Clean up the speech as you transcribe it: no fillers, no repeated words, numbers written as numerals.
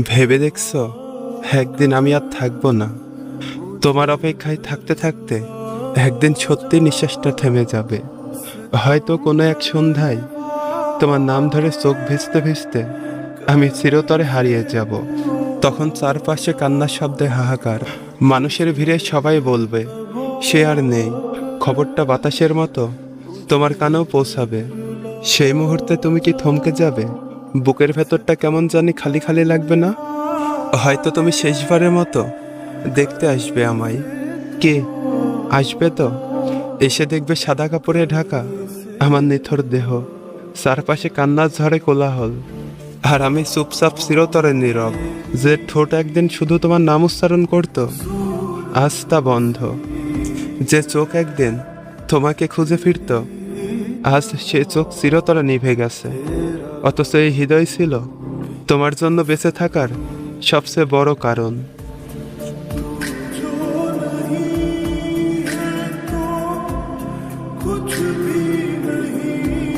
ভেবে দেখছো একদিন আমি আর থাকবো না। তোমার অপেক্ষায় থাকতে থাকতে একদিন সত্যি নিঃশ্বাসটা থেমে যাবে। হয়তো কোনো এক সন্ধ্যায় তোমার নাম ধরে চোখ ভিজতে ভিজতে আমি চিরতরে হারিয়ে যাব। তখন চারপাশে কান্নার শব্দে হাহাকার, মানুষের ভিড়ে সবাই বলবে সে আর নেই। খবরটা বাতাসের মতো তোমার কানেও পৌঁছাবে। সেই মুহূর্তে তুমি কি থমকে যাবে? বুকের ভেতরটা কেমন জানি খালি খালি লাগবে না? হয়তো তুমি শেষবারের মতো দেখতে আসবে আমায়। কে আসবে তো? এসে দেখবে সাদা কাপড়ে ঢাকা আমার নিথর দেহ, চারপাশে কান্নার ঝড়ে কোলাহল, আর আমি চুপচাপ চিরতরে নীরব। যে ঠোঁট একদিন শুধু তোমার নাম উচ্চারণ করত, আজ তা বন্ধ। যে চোখ একদিন তোমাকে খুঁজে ফিরত, আজ সে চোখ চিরতরে নিভে গেছে। অথচ এই হৃদয় ছিল তোমার জন্য বেঁচে থাকার সবচেয়ে বড় কারণ। कुछ भी नहीं